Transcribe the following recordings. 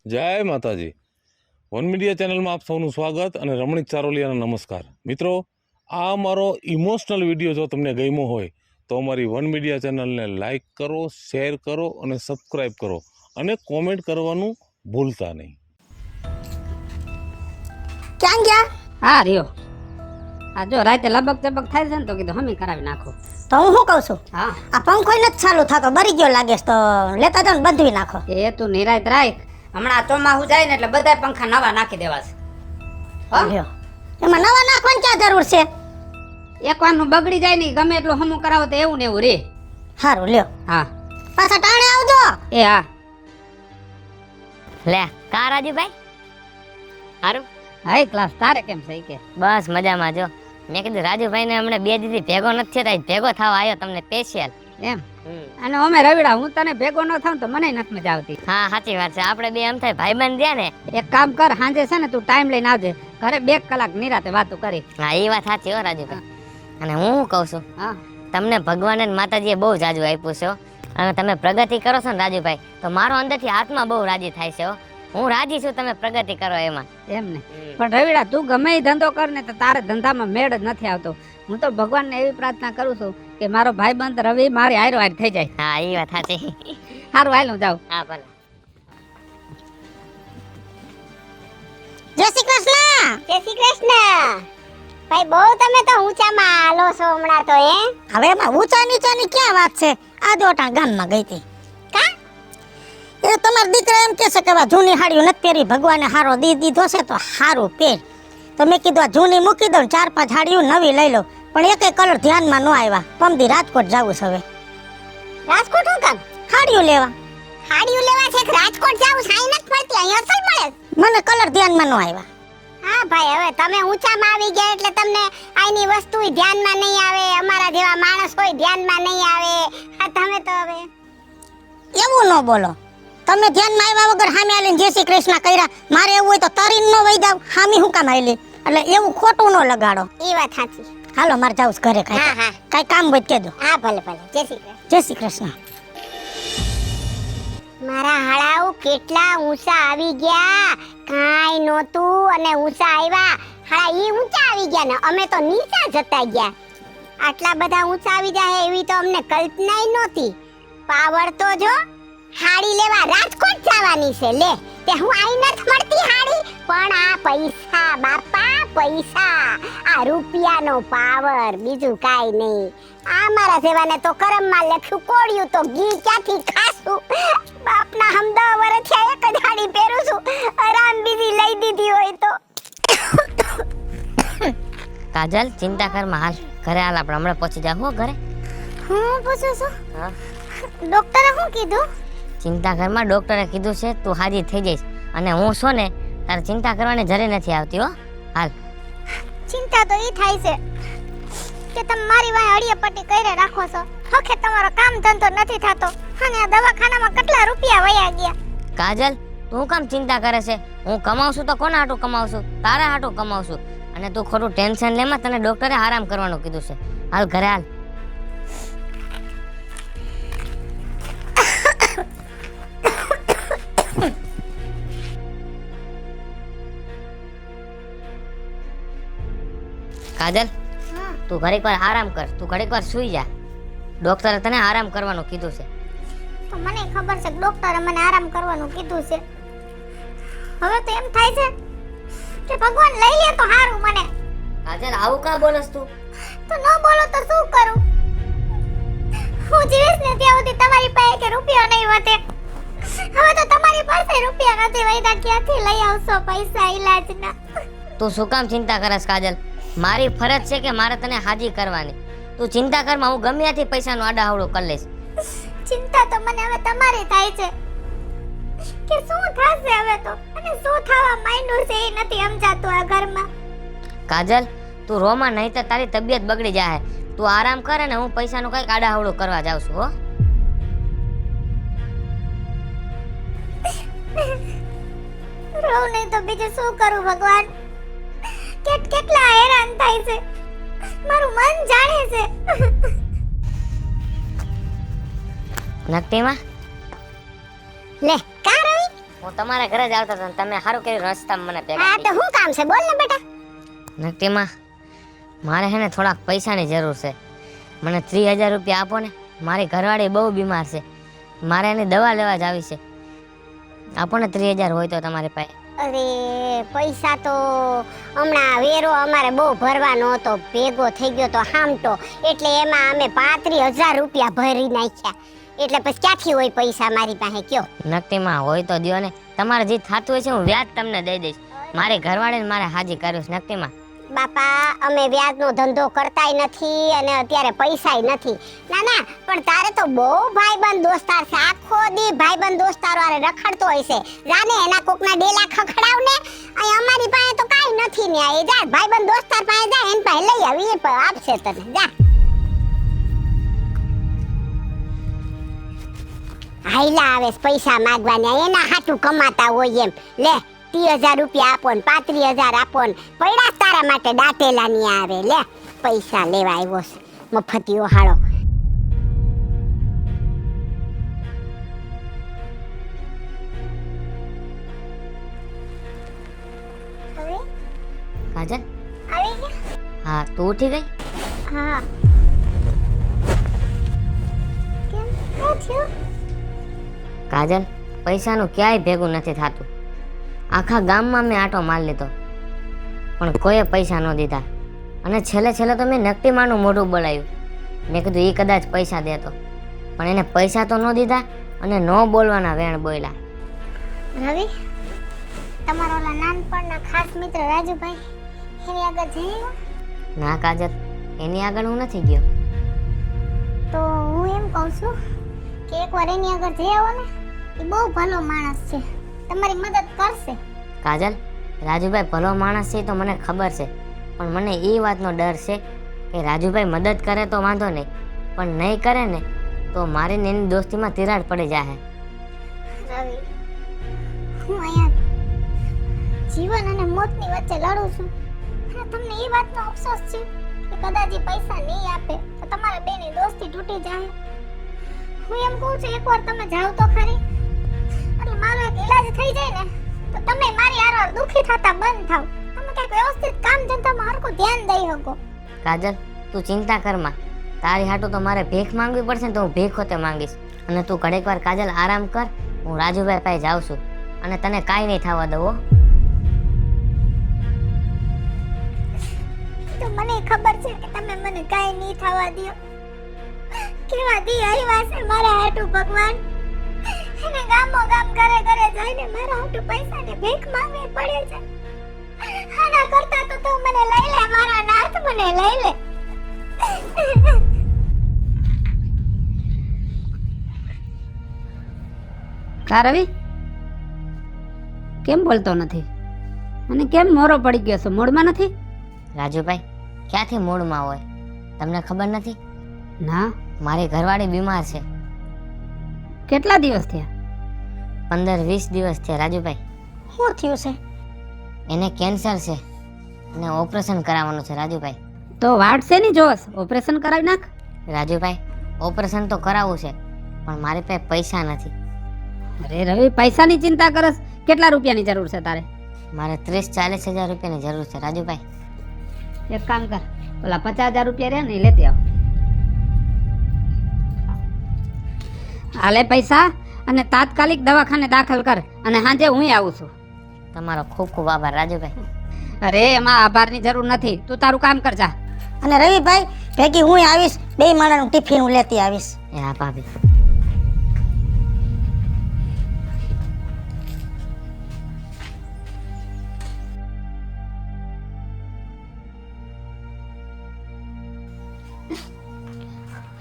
જય માતાજી. One media ચેનલમાં આપ સૌનું સ્વાગત અને રમણીક ચારોલિયાના નમસ્કાર. મિત્રો, આ અમારો ઇમોશનલ વિડીયો જો તમને ગમ્યો હોય તો અમારી વન મીડિયા ચેનલને લાઈક કરો, શેર કરો અને સબસ્ક્રાઈબ કરો અને કોમેન્ટ કરવાનું ભૂલતા નહીં. ક્યાં ગયા? હા રહ્યો. આ જો રાતે લબક ચબક થાય છે ને તો કીધું હમી કરાવી નાખો. તો હું શું કહું છું, હા આ પંખો નથી ચાલુ થતો, બરી ગયો લાગે છે, તો લેતા જાવ ને બંધવી નાખો. એ તું નિરાત રાખ. હમણાં ચોમાસું જાય ને એટલે બધા પંખા નવા નાખી દેવા છે. હા? લ્યો. એમાં નવા નાખવાની ક્યાં જરૂર છે? એક વારનું બગડી જાય ને ગમે એટલું હમું કરાવો તો એવું ને એવું રે. સારું લ્યો, હા પાછા ટાણે આવજો. એ હા લે કા રાજુભાઈ હારું હાઈ ક્લાસ. તારે કેમ છે કે? બસ મજામાં. જો મેં કીધું રાજુભાઈ ને હમણાં 2 દીધી ભેગો નથી થયો, ભેગો થવા આવ્યો તમને સ્પેશિયલ. એમ? અને અમે રવિડા હું તને ભેગો ન થાઉં તો મને નથી મજા આવતી. હા સાચી વાત છે, આપણે બે એમ થાય ભાઈબંધ રહ્યા ને. એક કામ કર, સાંજે છે ને તું ટાઈમ લઈને આવજે ઘરે, 2 કલાક નિરાતે વાતો કરી. હા એ વાત સાચી હો રાજુભાઈ. અને હું શું કહું છું, હા તમને ભગવાને ને માતાજીએ બહુ જાજુ આપ્યું છે હો. અને તમે પ્રગતિ કરો છો ને રાજુભાઈ, તો મારો અંદરથી આત્મા બહુ રાજી થાય છે હો. હું રાજી છું તમે પ્રગતિ કરો એમાં. એમ ને, પણ રવિડા તું ગમે એ ધંધો કર ને તો તારે ધંધામાં મેળ જ નથી આવતો. હું તો ભગવાનને એવી પ્રાર્થના કરું છું કે મારો ભાઈબંધ રવિ મારી હારો હાર થઈ જાય. હા એ વાત સાચી. સારું હાલ હું જાઉં. હા ભલે. જય શ્રી કૃષ્ણ. જય શ્રી કૃષ્ણ. ભાઈ બહુ તમે તો ઊંચામાં હાલો છો હમણાં તો. હવે એમાં ઊંચા નીચાની ક્યાં વાત છે? આ દોટા ગામમાં ગઈ હતી. એ તમારા દીકરા એમ કહે છે કે આ જૂની હાડીઓ નથી પહેરી, ભગવાને હારો દી દીધો છે તો હારું પહેર. તો મેં કીધું આ જૂની મૂકી દઉં, 4-5 હાડીઓ નવી લઈ લો, પણ એકે કલર ધ્યાનમાં ન આવ્યા. પમદી રાજકોટ જાવું છે હવે. રાજકોટ હું કામ? હાડીઓ લેવા. હાડીયું લેવા છે કે રાજકોટ જાવું? સાઈ નથી પડતી, અહીંયા અસલ મળે. મને કલર ધ્યાનમાં ન આવ્યા. હા ભાઈ, હવે તમે ઊંચામાં આવી ગયા એટલે તમને આઈની વસ્તુ ધ્યાનમાં નહીં આવે, અમારા જેવા માણસ હોય ધ્યાનમાં નહીં આવે. હા તમે તો હવે એવું ન બોલો. તમે ધ્યાનમાં આવ્યા વગર સામે આલીને જય શ્રી કૃષ્ણ કર્યા. મારે એવું હોય તો તરીને ન વઈ જાવ, સામી હું કામ આલી? એટલે એવું ખોટું ન લગાડો. એ વાત સાચી. હાલો મારે જાઉં છે ઘરે. હા હા કઈ કામ હોય કે દો. હા ભલે ભલે. જય શ્રી કૃષ્ણ. જય શ્રી કૃષ્ણ. મારા હાડાઓ કેટલા ઊંચા આવી ગયા, કાંઈ નહોતું અને ઊંચા આવ્યા. હાડા ઈ ઊંચા આવી ગયા ને અમે તો નીચા જતા ગયા. આટલા બધા ઊંચા આવી જાય એવી તો અમને કલ્પનાય નહોતી. પાવર તો જો, હાડી લેવા રાજકોટ જવાની છે. લે તે હું આઈ નથી મળતી હાડી, પણ આ પૈસા બાપા પૈસા, આ રૂપિયાનો પાવર, બીજું કાઈ નહીં. આ મારા જેવાને તો કરમમાં લખ્યું કોળિયું તો ઘી ક્યાંથી ખાશું. બાપના હમ 10 વર્ષથી એક જ હાડી પહેરું છું, આરામ બીજી લઈ દીધી હોય તો. કાજલ ચિંતા કરમાં હાલ ઘરે હાલ, આપણે હમણાં પહોંચી જાવ હો ઘરે. હું પૂછું છું, હા ડોક્ટરે શું કીધું? ચિંતા કરમાં ડોક્ટરે કીધું છે તું હાજી થઈ જઈશ. અને હું છો ને તારે ચિંતા કરવાની જરે નથી આવતી હો. હાલ. ચિંતા તો એ થાય છે કે તમે મારી વાય અડિયા પટ્ટી કરી રાખો છો. હકે તમારો કામ ધંધો નથી થતો અને આ દવાખાનામાં કેટલા રૂપિયા વયા ગયા. કાજલ તું કામ ચિંતા કરે છે? હું કમાવશું તો કોના હાટું કમાવશું? તારા હાટું કમાવશું. અને તું ખોટું ટેન્શન લેમાં, તને ડોક્ટરે આરામ કરવાનું કીધું છે. હાલ ઘરે હાલ. કાજલ તું ઘડીક વાર આરામ કર, તું ઘડીક વાર સૂઈ જા. ડોક્ટરે તને આરામ કરવાનું કીધું છે. તો મને ખબર છે કે ડોક્ટરે મને આરામ કરવાનું કીધું છે. હવે તો એમ થાય છે કે ભગવાન લઈ લે તો સારું મને. કાજલ આવું કા બોલસ તું? તો ન બોલો તો શું કરું? હું જીવીશ ને ત્યાં સુધી તમારી પાસે કે રૂપિયો નહીં વધે. હવે તો તમારી પાસે રૂપિયા નથી વધ્યા, ક્યાંથી લઈ આવશો પૈસા ઈલાજના? તું શું કામ ચિંતા કરસ કાજલ? મારી ફરજ છે કે મારે તને હાજી કરવાની. તું ચિંતા કરમાં, હું ગમે ત્યાંથી પૈસાનો આડાહવડો કરી લઈશ. ચિંતા તો મને હવે તમારી થાય છે કે શું થશે હવે તો, અને શું થવા માંડ્યું છે એ નથી સમજાતું આ ઘરમાં. કાજલ તું રોમાં નહીં તો તારી તબિયત બગડી જાય. તું આરામ કરે ને હું પૈસાનું કંઈક આડાહવડું કરવા જાઉં છું હો. રોવ નહીં તો બીજું શું કરું ભગવાન? કેટલા હેરાન થાય છે, મારું મન જાણે છે. નક્તિમાં લે કા રવિ હું તમારા ઘરે જ આવતો હતો ને તમે સારું કર્યું રસ્તામાં મને ભેગા હા તો શું કામ છે બોલ ને બેટા. નક્કીમાં મારે છે ને થોડાક પૈસાની જરૂર છે. મને 3000 રૂપિયા આપો ને. મારી ઘરવાળી બહુ બીમાર છે, મારે એની દવા લેવા જ આવી છે. આપો ને 3000 હોય તો તમારી પાસે. અરે પૈસા તો હમણાં વેરો અમારે બહુ ભરવાનો હતો, ભેગો થઈ ગયો તો હામટો, એટલે એમાં અમે 35000 રૂપિયા ભરી નાખ્યા. એટલે પછી ક્યાંથી હોય પૈસા મારી પાસે કયો? નક્કીમાં હોય તો દ્યો ને. તમારે જે થતું હોય છે હું વ્યાજ તમને દઈ દઈશ. મારી ઘરવાળીને મારે હાજી કર્યું છે. નક્કીમાં બાપા અમે વ્યાજનો ધંધો કરતાય નથી અને અત્યારે પૈસાય નથી. ના ના પણ તારે તો બહુ ભાઈબંધ દોસ્તાર છે, આખો દી ભાઈબંધ દોસ્તારો આરે રખડતો હોય છે. જાને એના કોકના ડેલા ખખડાવ ને. અહીં અમારી પાસે તો કાઈ નથી ને. એ જા ભાઈબંધ દોસ્તાર પાસે જા, એન પાસે લઈ આવી, એ આપશે તને. જા હાઈલા આવે છે પૈસા માંગવાના, એના હાટું કમાતા હોય એમ. લે 30000 રૂપિયા આપો ને 35000 આપો ને પૈડા તારા માટે દાટેલા ની આવે. લે પૈસા લેવા આવ્યો છે મફતિયો હાળો. હવે કાજલ, આવી ગયા? હા તું ઉઠી ગઈ? હા. કેમ શું થયું? કાજલ, પૈસાનું ક્યાંય ભેગું નથી થતું. આખા ગામમાં મેં આટો માર લીધો પણ કોઈએ પૈસા ન દીધા. અને છેલ્લે તો મેં નકટીમાનું મોઢું બોલાવ્યું. મેં કીધું એ કદાચ પૈસા દેતો, પણ એને પૈસા તો ન દીધા અને ન બોલવાના વેણ બોલ્યા. રવિ, તમારો ઓલા નાનપણના ખાસ મિત્ર રાજુભાઈ એની આગળ જઈ? ના કાજલ, એની આગળ હું નથી ગયો. તો હું એમ કહું છું કે એકવાર એની આગળ જઈ આવો ને. એ બહુ ભલો માણસ છે, તમારી મદદ કરશે. કાજલ, રાજુભાઈ ભલો માણસ છે તો મને ખબર છે, પણ મને એ વાતનો ડર છે કે રાજુભાઈ મદદ કરે તો વાંધો નહીં, પણ નહીં કરે ને તો મારી ને એની દોસ્તીમાં તિરાડ પડી જાય. રવિ, હું અહીંયા જીવન અને મોતની વચ્ચે લડું છું અને તમને એ વાતનો અફસોસ છે કે કદાચ એ પૈસા નહીં આપે તો તમારા બેની દોસ્તી તૂટી જાય. હું એમ કહું છું એકવાર તમે જાઓ તો ખરી, એટલે મારો એક ઈલાજ થઈ જાય ને તો તમે મારી આરવાર દુખી થતા બંધ થાવ. તમે કંઈક વ્યવસ્થિત કામ ધંધામાં હરખું ધ્યાન દઈ શકો. કાજલ, તું ચિંતા કરમાં. તારી હાટું તો મારે ભીખ માંગવી પડશે ને તો હું ભીખ હોતે માંગીશ. અને તું ઘડીક વાર કાજલ આરામ કર, હું રાજુભાઈ પાસે જાઉં છું અને તને કાંઈ નહીં થવા દઉં હો. તો મને ખબર છે કે તમે મને કાંઈ નહીં થવા દો. કેવા દી આવ્યા છે મારા હાટું ભગવાન. એને ગામો ગામ ઘરે ઘરે જઈને મારા હાટું પૈસાની ભીખ માંગવી પડે છે. આના કરતા તો તું મને લઈ લે, મારા નાથ મને લઈ લે. કા રવિ, કેમ બોલતો નથી અને કેમ મોરો પડી ગયો છો? મૂડમાં નથી? રાજુભાઈ ક્યાંથી મૂડમાં હોય, તમને ખબર નથી? ના. મારી ઘરવાળી બીમાર છે. કેટલા દિવસ થયા? 15-20 દિવસ થયા રાજુભાઈ. શું થયું છે? એને કેન્સર છે અને ઓપરેશન કરાવવાનું છે રાજુભાઈ. તો વાટ છે ની જોશ, ઓપરેશન કરાવી નાખ. રાજુભાઈ, ઓપરેશન તો કરાવવું છે પણ મારી પાસે પૈસા નથી. અરે રવિ, પૈસાની ચિંતા કરસ? કેટલા રૂપિયાની જરૂર છે તારે? મારે 30-40 હજાર રૂપિયાની જરૂર છે રાજુભાઈ. એક કામ કર, ઓલા 50,000 રૂપિયા રહ્યા ને એ લેતી આવ. હાલે પૈસા અને તાત્કાલિક દવાખાને દાખલ કર અને સાંજે હું આવું છું. તમારો ખૂબ ખૂબ આભાર રાજુભાઈ. અરે એમાં આભારની જરૂર નથી, તું તારું કામ કર જા. અને રવિભાઈ ભેગી હું આવીશ, બે માળાનું ટિફિન હું લેતી આવીશ. એ હા ભાભી.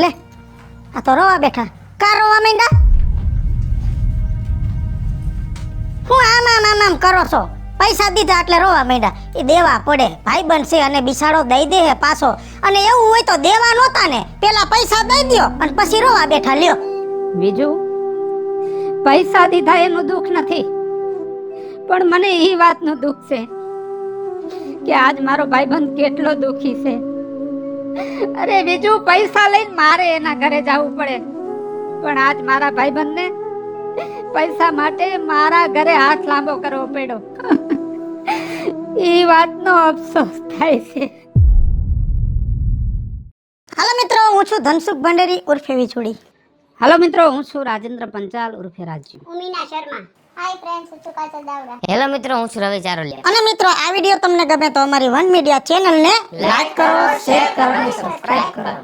લે આ તો રોવા બેઠા. કા રોવા માંડ્યા? હું આમ કરો છો? પૈસા દીધા એટલે રોવા માંડ્યા. એ દેવા પડે, ભાઈબંધ છે અને બિસાડો દઈ દે પાછો. અને એવું હોય તો દેવા નહોતા ને, પેલા પૈસા દઈ દ્યો અને પછી રોવા બેઠા. લ્યો બીજું પૈસા દીધા એનું દુઃખ નથી, પણ મને એ વાતનું દુઃખ છે કે આજ મારો ભાઈબંધ કેટલો દુઃખી છે. અરે બીજું પૈસા લઈને મારે એના ઘરે જવું પડે, પણ આજ મારા ભાઈબંધને પૈસા માટે મારા ઘરે હાથ લાંબો કરવો પડ્યો. એ વાતનો અફસોસ થાય છે. હાલો મિત્રો, હું છું ધનસુખ ભંડેરી ઉર્ફે વિછોડી. હાલો મિત્રો, હું છું રાજેન્દ્ર પંચાલ ઉર્ફે રાજુ. ઉમીના શર્મા. હાય ફ્રેન્ડ્સ, હું છું કાજલ દાવડા. હેલો મિત્રો, હું છું રવિ ચારોલિયા. અને મિત્રો, આ વિડીયો તમને ગમે તો અમારી વન મીડિયા ચેનલને લાઈક કરો, શેર કરો અને સબસ્ક્રાઇબ કરો.